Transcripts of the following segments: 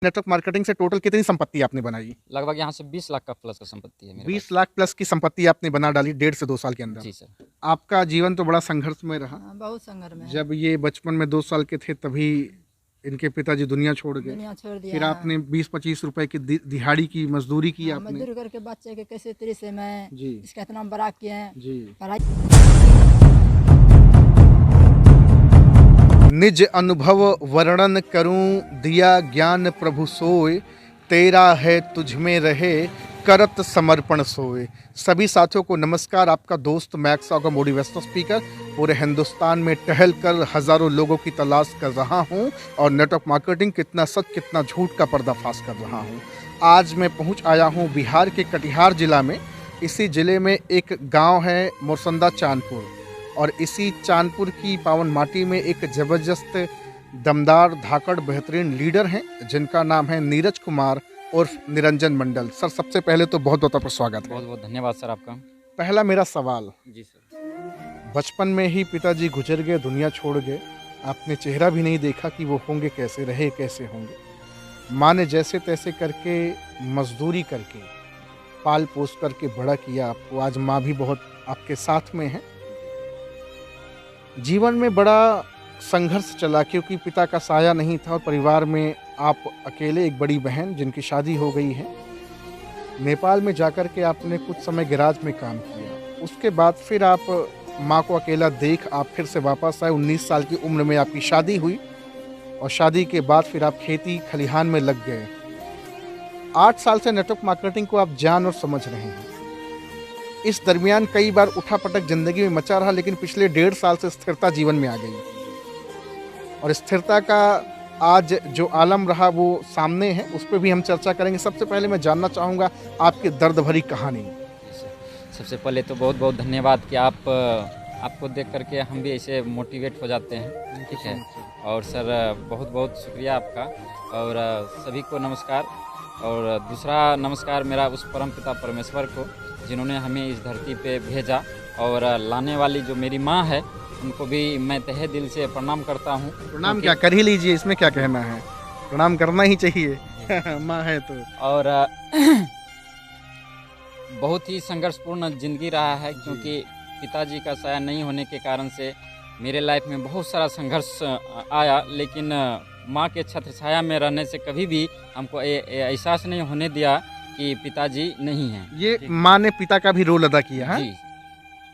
Network marketing से total कितनी संपत्ति आपने बनाई? लगभग यहाँ से 20 लाख का प्लस का संपत्ति है मेरे 20 लाख प्लस की संपत्ति आपने बना डाली 1.5 से 2 साल के पास। अंदर। जी सर। आपका जीवन तो बड़ा संघर्षमय रहा। बहुत संघर्ष में है। जब ये बचपन में 2 साल के थे तभी इनके पिताजी दुनिया छोड़ गए। दुनिया छोड़ दिया। फिर आपने 20-25 रुपए की दिहाड़ी की मजदूरी की आपने। मजदूरी करके बच्चे के कैसे तरीके से मैं जी इसका इतना बड़ा किए हैं जी। पढ़ाई। निज अनुभव वर्णन करूं दिया ज्ञान प्रभु सोय, तेरा है तुझ में रहे करत समर्पण सोए। सभी साथियों को नमस्कार। आपका दोस्त मैक्स का मोटिवेशनल स्पीकर पूरे हिंदुस्तान में टहल कर हज़ारों लोगों की तलाश कर रहा हूं और नेटवर्क मार्केटिंग कितना सच कितना झूठ का पर्दाफाश कर रहा हूं। आज मैं पहुंच आया हूं बिहार के कटिहार ज़िला में। इसी ज़िले में एक गांव है मोरसंदा चांदपुर और इसी चांदपुर की पावन माटी में एक ज़बरदस्त दमदार धाकड़ बेहतरीन लीडर हैं जिनका नाम है नीरज कुमार उर्फ निरंजन मंडल। सर सबसे पहले तो बहुत बहुत आपका स्वागत है। बहुत बहुत धन्यवाद सर आपका। पहला मेरा सवाल, जी सर। बचपन में ही पिताजी गुजर गए, दुनिया छोड़ गए। आपने चेहरा भी नहीं देखा कि वो होंगे कैसे, रहे कैसे होंगे। माँ ने जैसे तैसे करके मजदूरी करके पाल पोस करके बड़ा किया आपको। आज माँ भी बहुत आपके साथ में है। जीवन में बड़ा संघर्ष चला क्योंकि पिता का साया नहीं था और परिवार में आप अकेले, एक बड़ी बहन जिनकी शादी हो गई है। नेपाल में जाकर के आपने कुछ समय गैराज में काम किया। उसके बाद फिर आप माँ को अकेला देख आप फिर से वापस आए। 19 साल की उम्र में आपकी शादी हुई और शादी के बाद फिर आप खेती खलिहान में लग गए। 8 साल से नेटवर्क मार्केटिंग को आप जान और समझ रहे हैं। इस दरमियान कई बार उठापटक जिंदगी में मचा रहा, लेकिन पिछले 1.5 साल से स्थिरता जीवन में आ गई और स्थिरता का आज जो आलम रहा वो सामने है, उस पर भी हम चर्चा करेंगे। सबसे पहले मैं जानना चाहूँगा आपकी दर्द भरी कहानी। सबसे पहले तो बहुत बहुत धन्यवाद कि आपको देख करके हम भी ऐसे मोटिवेट हो जाते हैं। ठीक है। और सर बहुत बहुत शुक्रिया आपका और सभी को नमस्कार। और दूसरा नमस्कार मेरा उस परम पिता परमेश्वर को जिन्होंने हमें इस धरती पे भेजा और लाने वाली जो मेरी माँ है उनको भी मैं तहे दिल से प्रणाम करता हूँ। प्रणाम क्या, कर ही लीजिए, इसमें क्या कहना है, प्रणाम करना ही चाहिए माँ है तो। और बहुत ही संघर्षपूर्ण जिंदगी रहा है क्योंकि पिताजी का साया नहीं होने के कारण से मेरे लाइफ में बहुत सारा संघर्ष आया, लेकिन माँ के छत्र छाया में रहने से कभी भी हमको एहसास नहीं होने दिया कि पिताजी नहीं हैं। ये माँ ने पिता का भी रोल अदा किया है। जी,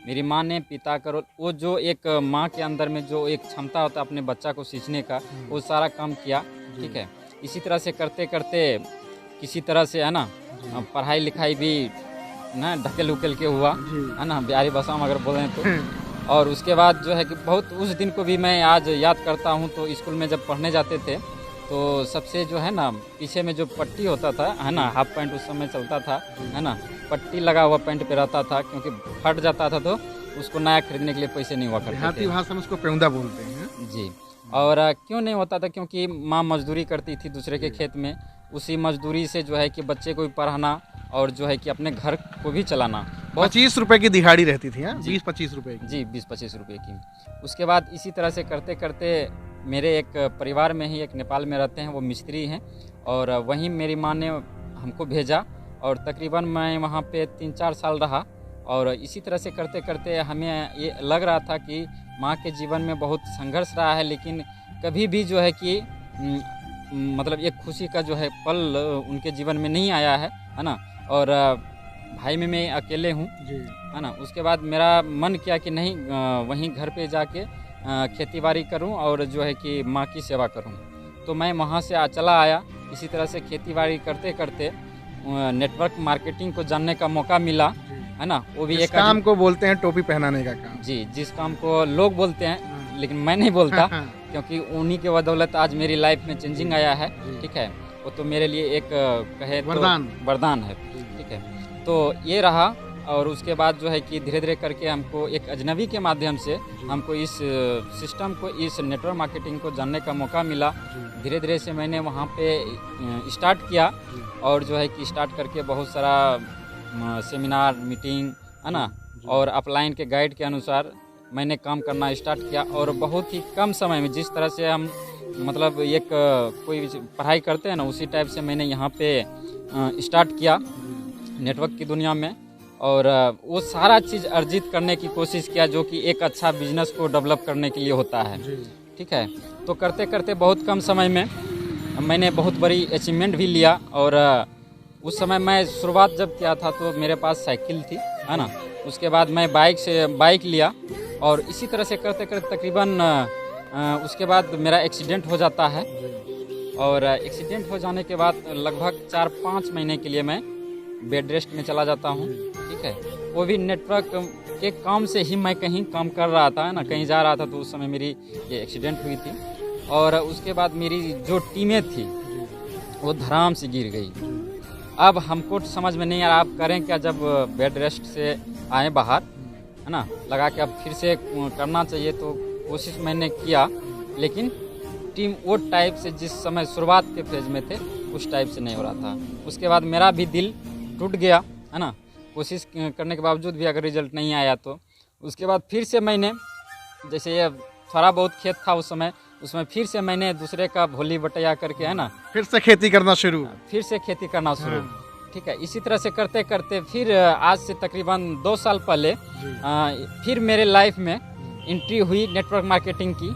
मेरी माँ ने पिता का रोल, वो जो एक माँ के अंदर में जो एक क्षमता होता है अपने बच्चा को सींचने का, वो सारा काम किया। ठीक है। इसी तरह से करते करते किसी तरह से है ना पढ़ाई लिखाई भी ना ढकेल उकेल के हुआ है ना, बिहारी भाषा में अगर बोलें तो। और उसके बाद जो है कि बहुत उस दिन को भी मैं आज याद करता हूँ। तो स्कूल में जब पढ़ने जाते थे तो सबसे जो है ना पीछे में जो पट्टी होता था है ना, हाफ पैंट उस समय चलता था है ना, पट्टी लगा हुआ पैंट पे रहता था क्योंकि फट जाता था तो उसको नया खरीदने के लिए पैसे नहीं हुआ करते थे। देहाती भाषा में उसको पेउंदा बोलते हैं। जी। और क्यों नहीं होता था, क्योंकि माँ मजदूरी करती थी दूसरे के खेत में, उसी मजदूरी से जो है कि बच्चे को भी पढ़ाना और जो है कि अपने घर को भी चलाना। 25 रुपए की दिहाड़ी रहती थी। 20-25 रुपए की। जी, 20-25 रुपये की। उसके बाद इसी तरह से करते करते मेरे एक परिवार में ही एक नेपाल में रहते हैं, वो मिस्त्री हैं और वहीं मेरी माँ ने हमको भेजा और तकरीबन मैं वहाँ पे 3-4 साल रहा। और इसी तरह से करते करते हमें ये लग रहा था कि माँ के जीवन में बहुत संघर्ष रहा है, लेकिन कभी भी जो है कि मतलब एक खुशी का जो है पल उनके जीवन में नहीं आया है ना। और भाई में मैं अकेले हूँ है ना। उसके बाद मेरा मन किया कि नहीं वहीं घर पे जाके खेतीबाड़ी करूं और जो है कि माँ की सेवा करूं। तो मैं वहाँ से चला आया। इसी तरह से खेतीबाड़ी करते करते नेटवर्क मार्केटिंग को जानने का मौका मिला है ना। वो भी एक काम को बोलते हैं टोपी पहनाने का काम। जी, जिस काम को लोग बोलते हैं लेकिन मैं नहीं बोलता क्योंकि उन्हीं के बदौलत आज मेरी लाइफ में चेंजिंग आया है। ठीक है। वो तो मेरे लिए एक कहे तो वरदान है। ठीक है। तो ये रहा। और उसके बाद जो है कि धीरे धीरे करके हमको एक अजनबी के माध्यम से हमको इस सिस्टम को, इस नेटवर्क मार्केटिंग को जानने का मौका मिला। धीरे धीरे से मैंने वहाँ पे स्टार्ट किया और जो है कि स्टार्ट करके बहुत सारा सेमिनार मीटिंग है ना और अपलाइन के गाइड के अनुसार मैंने काम करना स्टार्ट किया। और बहुत ही कम समय में जिस तरह से हम मतलब एक कोई पढ़ाई करते हैं ना, उसी टाइप से मैंने यहाँ पे स्टार्ट किया नेटवर्क की दुनिया में। और वो सारा चीज़ अर्जित करने की कोशिश किया जो कि एक अच्छा बिजनेस को डेवलप करने के लिए होता है। ठीक है, तो करते करते बहुत कम समय में मैंने बहुत बड़ी अचीवमेंट भी लिया। और उस समय मैं शुरुआत जब किया था तो मेरे पास साइकिल थी, है ना। उसके बाद मैं बाइक लिया और इसी तरह से करते करते तकरीबन उसके बाद मेरा एक्सीडेंट हो जाता है। और एक्सीडेंट हो जाने के बाद लगभग 4-5 महीने के लिए मैं बेड रेस्ट में चला जाता हूँ। ठीक है, वो भी नेटवर्क के काम से ही मैं कहीं काम कर रहा था, ना कहीं जा रहा था, तो उस समय मेरी ये एक्सीडेंट हुई थी। और उसके बाद मेरी जो टीमें थी वो धड़ाम से गिर गई। अब हमको समझ में नहीं आ रहा आप करें क्या, जब बेड रेस्ट से आए बाहर, है ना, लगा कि अब फिर से करना चाहिए। तो कोशिश मैंने किया, लेकिन टीम वो टाइप से जिस समय शुरुआत के फेज में थे उस टाइप से नहीं हो रहा था। उसके बाद मेरा भी दिल टूट गया, है ना, कोशिश करने के बावजूद भी अगर रिजल्ट नहीं आया तो उसके बाद फिर से मैंने, जैसे ये थोड़ा बहुत खेत था उस समय, उसमें फिर से मैंने दूसरे का भोली बटैया करके, है ना, फिर से खेती करना शुरू। ठीक है, इसी तरह से करते करते फिर आज से तकरीबन 2 साल पहले फिर मेरे लाइफ में एंट्री हुई नेटवर्क मार्केटिंग की।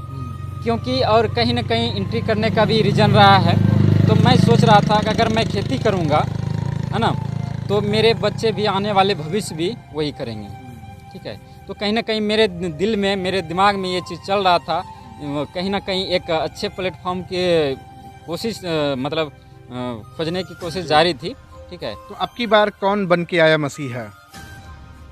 क्योंकि और कहीं ना कहीं एंट्री करने का भी रीज़न रहा है, तो मैं सोच रहा था कि अगर मैं खेती करूँगा, है ना, तो मेरे बच्चे भी, आने वाले भविष्य भी वही करेंगे। ठीक है, तो कहीं ना कहीं मेरे दिल में, मेरे दिमाग में ये चीज़ चल रहा था, कहीं ना कहीं एक अच्छे प्लेटफॉर्म के कोशिश मतलब खोजने की कोशिश जारी थी। ठीक है, तो अब की बार कौन बन के आया मसीहा?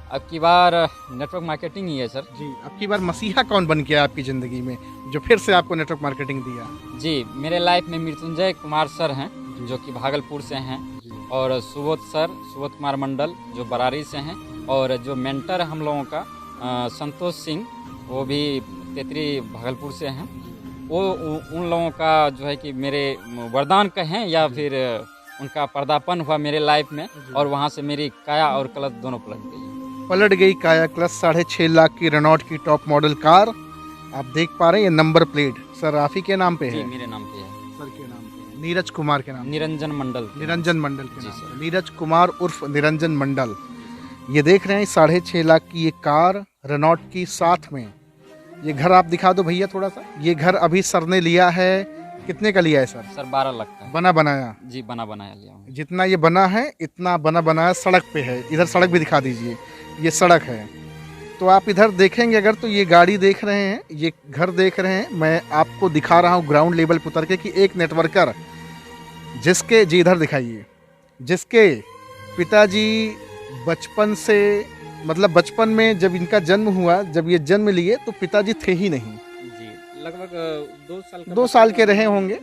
अब की बार नेटवर्क मार्केटिंग ही है सर। जी, अब की बार मसीहा कौन बन के आया आपकी ज़िंदगी में, जो फिर से आपको नेटवर्क मार्केटिंग दिया? जी, मेरे लाइफ में मृत्युंजय कुमार सर हैं जो कि भागलपुर से हैं, और सुबोध कुमार मंडल जो बरारी से हैं, और जो मेंटर हम लोगों का संतोष सिंह, वो भी तेतरी भागलपुर से हैं। वो उन लोगों का जो है कि मेरे वरदान कहें या फिर उनका पर्दापन हुआ मेरे लाइफ में, और वहाँ से मेरी काया और कलश दोनों पलट गई काया क्लच। 6.5 लाख की रेनॉल्ट की टॉप मॉडल कार आप देख पा रहे हैं। ये नंबर प्लेट सर आप ही के नाम पे है? जी, मेरे नाम पे है। सर के नाम पे है, नीरज कुमार के नाम? निरंजन मंडल के नाम सर। पे। नीरज कुमार उर्फ निरंजन मंडल। ये देख रहे हैं 6.5 लाख की ये कार रेनॉल्ट की, साथ में ये घर आप दिखा दो भैया थोड़ा सा। ये घर अभी सर ने लिया है, कितने का लिया है सर? सर 12 लाख का। बना बनाया? जी, बना बनाया लिया हूँ। जितना ये बना है इतना बना बनाया सड़क पे है। इधर सड़क भी दिखा दीजिए, ये सड़क है। तो आप इधर देखेंगे अगर, तो ये गाड़ी देख रहे हैं, ये घर देख रहे हैं। मैं आपको दिखा रहा हूँ ग्राउंड लेवल पर उतर के कि एक नेटवर्कर जिसके, जी इधर दिखाइए, जिसके पिताजी बचपन से, मतलब बचपन में जब इनका जन्म हुआ, जब ये जन्म लिए तो पिताजी थे ही नहीं। जी, लगभग 2 साल के रहे होंगे,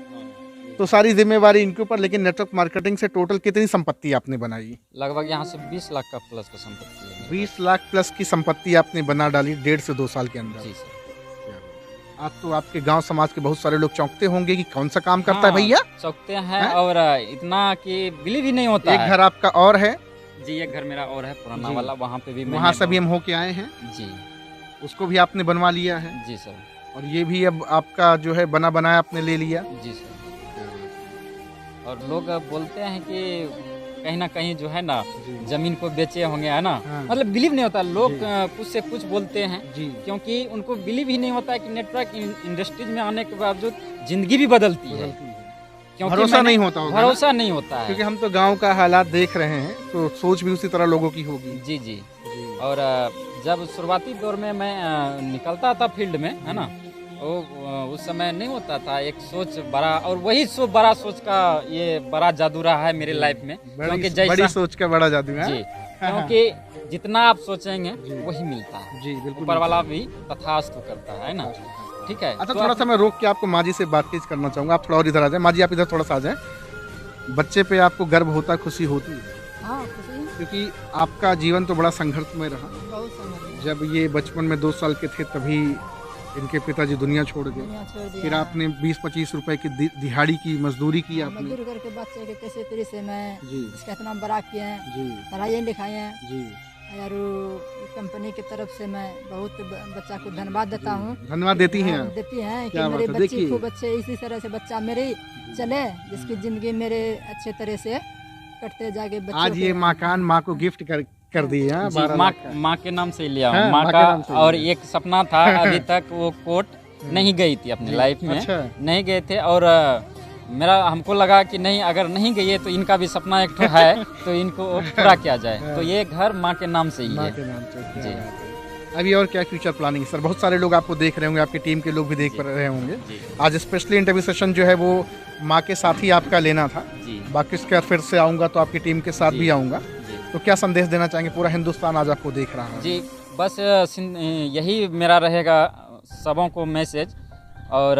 तो सारी जिम्मेवारी इनके ऊपर। लेकिन नेटवर्क मार्केटिंग से टोटल कितनी संपत्ति आपने बनाई? लगभग यहाँ से 20 लाख का प्लस का संपत्ति है। 20 लाख प्लस की संपत्ति आपने बना डाली 1.5 से 2 साल के अंदर। जी सर। आज तो आपके गांव समाज के बहुत सारे लोग चौंकते होंगे कि कौन सा काम करता है भैया। चौंकते हैं, और इतना कि बिलीव ही नहीं होता। एक घर आपका और है? जी, एक घर मेरा और है पुराना जी। वाला, वहाँ पे भी वहाँ से भी हम होके आए हैं। जी, उसको भी आपने बनवा लिया है? जी सर। और ये भी अब आपका जो है बना बनाया आपने ले लिया? जी सर। और लोग बोलते हैं कि कहीं ना कहीं जो है ना जमीन को बेचे होंगे, है ना, हाँ। मतलब बिलीव नहीं होता। लोग कुछ से कुछ बोलते हैं जी, क्योंकि उनको बिलीव ही नहीं होता है कि नेटवर्क इंडस्ट्रीज में आने के बावजूद जिंदगी भी बदलती है। क्योंकि भरोसा नहीं होता होगा ना? भरोसा नहीं होता है, क्योंकि हम तो गांव का हालात देख रहे हैं, तो सोच भी उसी तरह लोगों की होगी। जी जी। और जब शुरुआती दौर में मैं निकलता था फील्ड में, है ना, वो उस समय नहीं होता था एक सोच बड़ा, और वही बड़ा सोच का ये बड़ा जादू रहा है मेरे लाइफ में। क्योंकि बड़ी सोच का बड़ा जादू है। जी, क्योंकि जितना आप सोचेंगे वही मिलता है। जी बिल्कुल, ऊपर वाला भी तथास्तु करता है ना। ठीक है। अच्छा, तो थोड़ा सा मैं रोक के आपको माँ जी से बातचीत करना चाहूँगा। आप थोड़ा और इधर आ जाए। माँ जी आप इधर थोड़ा सा आ जाए। बच्चे पे आपको गर्व होता, खुशी होती है? हाँ, खुशी क्योंकि आपका जीवन तो बड़ा संघर्ष में रहा। बहुत समझ जब ये बचपन में 2 साल के थे तभी इनके पिताजी दुनिया छोड़ गए। दुनिया छोड़ दिया। फिर आपने 20-25 रुपए की दिहाड़ी की मजदूरी की आपने। मजदूर करके बच्चे के कैसे तेरे से मैं जी इसका इतना बड़ा किए हैं, जी पढ़ाई लिखाई हैं, जी। और कंपनी की तरफ से मैं बहुत बच्चा को धन्यवाद देता हूँ। धन्यवाद देती हैं हाँ, आप? देती हैं कि क्या बात मेरे है, बच्चे देखिए। खूब अच्छे इसी तरह से बच्चा मेरे चले, जिसकी जिंदगी मेरे अच्छे तरह से कटते जाके बच्चों आज ये के- मकान माँ को गिफ्ट कर दिए हैं जी, 12 माँ लाख का। माँ के नाम से ही लिया हाँ, हूँ, माँ माँ के का। नाम से ही और लिया। एक सपना था अभी तक वो कोर्ट नहीं गई थी अपनी लाइफ में, अच्छा। नहीं गए थे। और मेरा हमको लगा कि नहीं, अगर नहीं गई है तो इनका भी सपना एक ठो है तो इनको पूरा किया जाए। तो ये घर माँ के नाम से ही माँ है। के नाम से, क्या जी। बात है। अभी और क्या फ्यूचर प्लानिंग सर? बहुत सारे लोग आपको देख रहे होंगे, आपकी टीम के लोग भी देख रहे होंगे। जी आज स्पेशली इंटरव्यू सेशन जो है वो माँ के साथ ही आपका लेना था। जी बाकी इसके बाद फिर से आऊँगा तो आपकी टीम के साथ जी। भी आऊँगा। जी तो क्या संदेश देना चाहेंगे? पूरा हिंदुस्तान आज आपको देख रहा है। जी, बस यही मेरा रहेगा सबों को मैसेज। और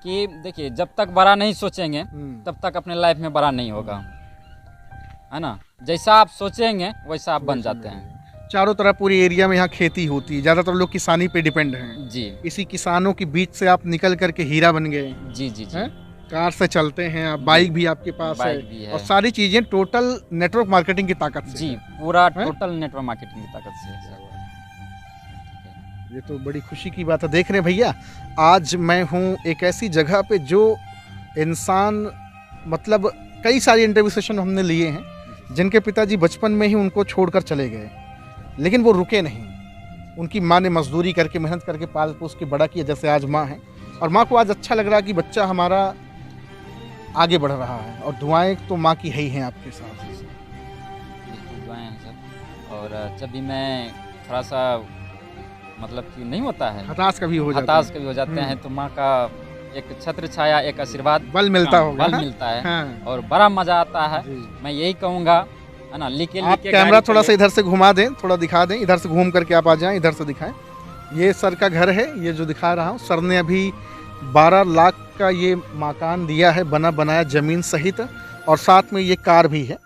कि देखिए, जब तक बड़ा नहीं सोचेंगे तब तक अपने लाइफ में बड़ा नहीं होगा, है ना। जैसा आप सोचेंगे वैसा आप बन जाते हैं। चारों तरफ पूरी एरिया में यहाँ खेती होती है, ज़्यादातर लोग किसानी पे डिपेंड हैं। जी इसी किसानों के बीच से आप निकल करके हीरा बन गए जी जी जी। हैं। कार से चलते हैं आप, बाइक भी आपके पास बाइक भी है। और सारी चीजें टोटल नेटवर्क मार्केटिंग की ताकत से जी, है। पूरा हैं? टोटल नेटवर्क मार्केटिंग की ताकत से है। ये तो बड़ी खुशी की बात है। देख रहे हैं भैया, आज मैं हूँ एक ऐसी जगह पे जो इंसान, मतलब कई सारे इंटरव्यू सेशन हमने लिए हैं जिनके पिताजी बचपन में ही उनको छोड़कर चले गए, लेकिन वो रुके नहीं। उनकी माँ ने मजदूरी करके, मेहनत करके पाल पोस के बड़ा किया, जैसे आज माँ है। और माँ को आज अच्छा लग रहा है कि बच्चा हमारा आगे बढ़ रहा है। और दुआएं तो माँ की है ही हैं आपके साथ। बिल्कुल दुआएं हैं सर। और जब भी मैं थोड़ा सा मतलब कि नहीं होता है, हताश कभी हो जाता हताश है, कभी हो जाते हैं, तो माँ का एक छत्र छाया, एक आशीर्वाद, बल मिलता होगा। बल हाँ? मिलता है हाँ। और बड़ा मजा आता है। जी। मैं यही कहूँगा, है ना, लिखे आप लिखे कैमरा गाड़ी थोड़ा सा चले- इधर से घुमा दें, थोड़ा दिखा दें, इधर से घूम करके आप आ जाएं, इधर से दिखाएं। ये सर का घर है, ये जो दिखा रहा हूँ। सर ने अभी 12 लाख का ये मकान दिया है, बना बनाया ज़मीन सहित। और साथ में ये कार भी है।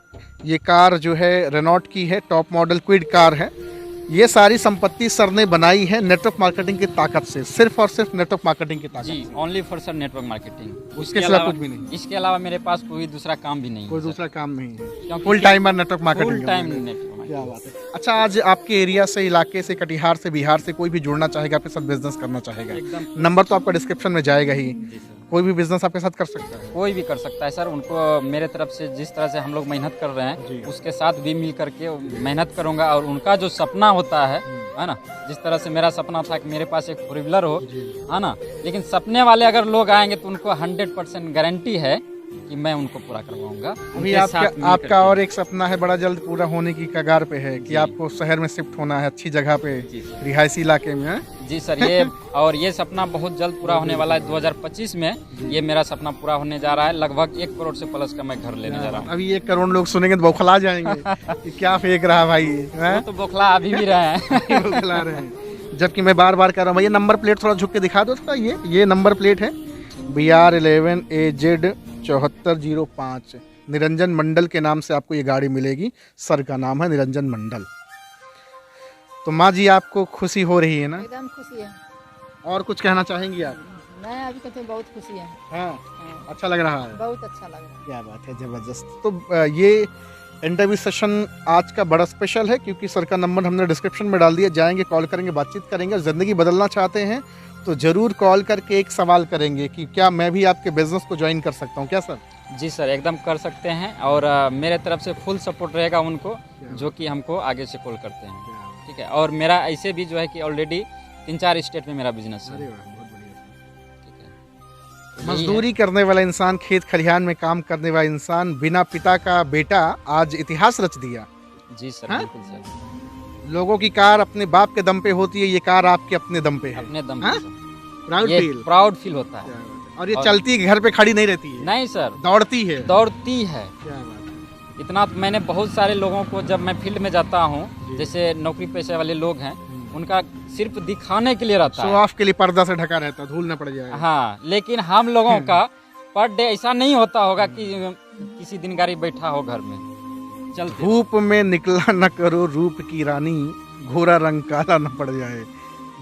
ये कार जो है रेनॉल्ट की है, टॉप मॉडल क्विड कार है। ये सारी संपत्ति सर ने बनाई है नेटवर्क मार्केटिंग की ताकत से, सिर्फ और सिर्फ नेटवर्क मार्केटिंग की ताकत जी, से। Only for sir network marketing. उसके सिवा कुछ भी नहीं। इसके अलावा मेरे पास कोई दूसरा काम भी नहीं कोई है सर। दूसरा काम नहीं है। क्योंकि full timer network marketing. Full time network क्या मार्केटिंग। बात है। अच्छा, आज आपके एरिया से, इलाके से, कटिहार से, बिहार से कोई भी जुड़ना चाहेगा, आपके साथ बिजनेस करना चाहेगा, एकदम नंबर तो आपका डिस्क्रिप्शन में जाएगा ही। जी सर। कोई भी बिजनेस आपके साथ कर सकता है। कोई भी कर सकता है सर। उनको मेरे तरफ से जिस तरह से हम लोग मेहनत कर रहे जी। हैं, उसके साथ भी मिल करके मेहनत करूंगा। और उनका जो सपना होता है ना, जिस तरह से मेरा सपना था कि मेरे पास एक 4 व्हीलर हो, है ना, लेकिन सपने वाले अगर लोग आएंगे तो उनको 100% गारंटी है कि मैं उनको पूरा करवाऊंगा। अभी उनके साथ मिल आपका करके। और एक सपना है, बड़ा जल्द पूरा होने की कगार पे है कि जी। आपको शहर में शिफ्ट होना है, अच्छी जगह पे, जी सर। रिहायशी इलाके में। जी सर, ये और ये सपना बहुत जल्द पूरा होने वाला है। 2025 में ये मेरा सपना पूरा होने जा रहा है। लगभग 1 करोड़ से प्लस का मैं घर लेने जा रहा हूँ। अभी 1 करोड़ लोग सुनेंगे तो बौखला जाएंगे कि क्या फेंक रहा भाई, हैं? वो तो बौखला अभी भी रहे हैं। बौखला रहे हैं। जबकि मैं बार बार कह रहा हूँ भैया, नंबर प्लेट थोड़ा झुक के दिखा दो थोड़ा। ये नंबर प्लेट है BR11AZ 7405। निरंजन मंडल के नाम से आपको ये गाड़ी मिलेगी। सर का नाम है निरंजन मंडल। तो माँ जी, आपको खुशी हो रही है ना? एकदम खुशी है। और कुछ कहना चाहेंगी आप? मैं अभी कहते बहुत खुशी है। हाँ, हाँ, अच्छा लग रहा है। बहुत अच्छा लग रहा है। क्या बात है, जबरदस्त। तो ये इंटरव्यू सेशन आज का बड़ा स्पेशल है, क्योंकि सर का नंबर हमने डिस्क्रिप्शन में डाल दिया। जाएंगे, कॉल करेंगे, बातचीत करेंगे। और ज़िंदगी बदलना चाहते हैं तो ज़रूर कॉल करके एक सवाल करेंगे कि क्या मैं भी आपके बिजनेस को ज्वाइन कर सकता हूँ, क्या सर? जी सर, एकदम कर सकते हैं। और मेरे तरफ से फुल सपोर्ट रहेगा उनको, जो कि हमको आगे से कॉल करते हैं। ठीक है। और मेरा ऐसे भी जो है कि ऑलरेडी 3-4 स्टेट में मेरा बिजनेस है। ठीक है। मजदूरी करने वाला इंसान, खेत खलिहान में काम करने वाला इंसान, बिना पिता का बेटा आज इतिहास रच दिया। जी सर, हाँ? बिल्कुल सर। लोगों की कार अपने बाप के दम पे होती है, ये कार आपके अपने दम पे है। अपने दम हाँ? पे सर। प्राउड ये फील। प्राउड फील होता है। और ये और- चलती घर पे खड़ी नहीं रहती है, नहीं सर, दौड़ती है। दौड़ती है। क्या बात है। इतना तो मैंने बहुत सारे लोगों को, जब मैं फील्ड में जाता हूँ, जैसे नौकरी पेशे वाले लोग हैं, उनका सिर्फ दिखाने के लिए रहता शो है। ऑफ के लिए पर्दा से ढका रहता है, धूल न पड़ जाए। हाँ, लेकिन हम लोगों का पर डे ऐसा नहीं होता होगा कि किसी दिन गाड़ी बैठा हो घर में चलते। धूप में निकला न करो रूप की रानी, घोरा रंग काला न पड़ जाए।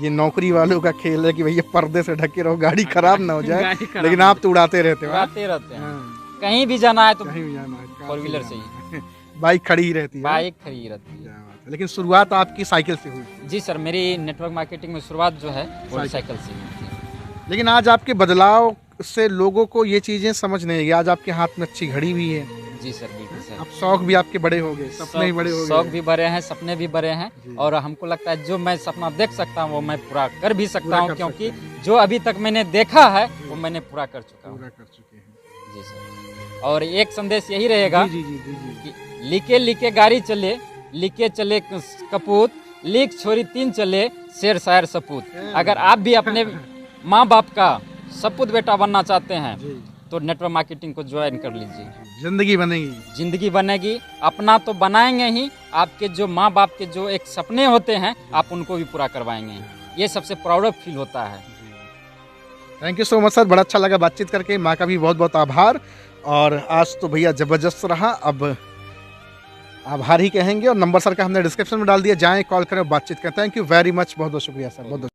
ये नौकरी वालों का खेल है कि भैया पर्दे से ढके रहो, गाड़ी खराब ना हो जाए। गाड़ी खराब लेकिन ना आप तो उड़ाते रहते हो। उड़ाते रहते हैं। हाँ, कहीं भी जाना है तो कहीं भी जाना है, कार 4 व्हीलर जाना से ही। है। बाइक खड़ी ही रहती है। बाइक खड़ी रहती है। क्या बात है। लेकिन शुरुआत आपकी साइकिल से हुई। जी सर, मेरी नेटवर्क मार्केटिंग में शुरुआत जो है वो साइकिल से हुई थी। लेकिन आज आपके बदलाव से लोगों को ये चीज़ें समझ नहीं आई। आज आपके हाथ में अच्छी घड़ी भी है। जी सर, बिल्कुल सर। अब शौक भी आपके बड़े हो गए, सपने भी बड़े हो गए। शौक भी बड़े हैं, सपने भी बड़े हैं। जी। और हमको लगता है जो मैं सपना देख सकता हूँ वो मैं पूरा कर भी सकता पूरा हूँ, कर क्योंकि सकते हैं। जो अभी तक मैंने देखा है वो मैंने पूरा कर चुका हूँ। पूरा कर चुके हैं। जी सर। और एक संदेश यही रहेगा जी जी जी जी जी। कि लिके लिके गाड़ी चले, लिके चले कपूत, लीक छोरी 3 चले, शेर शायर सपूत। अगर आप भी अपने माँ बाप का सपूत बेटा बनना चाहते हैं जी। तो नेटवर्क मार्केटिंग को ज्वाइन कर लीजिए। जिंदगी बनेगी। जिंदगी बनेगी, अपना तो बनाएंगे ही, आपके जो माँ बाप के जो एक सपने होते हैं आप उनको भी पूरा करवाएंगे। ये सबसे प्राउड फील होता है। Thank you so much sir, बड़ा अच्छा लगा बातचीत करके। माँ का भी बहुत बहुत आभार। और आज तो भैया ज़बरदस्त रहा, अब आभार ही कहेंगे। और नंबर सर का हमने डिस्क्रिप्शन में डाल दिया, जाएं कॉल करें, बातचीत करें। थैंक यू वेरी मच, बहुत बहुत शुक्रिया सर, बहुत बहुत।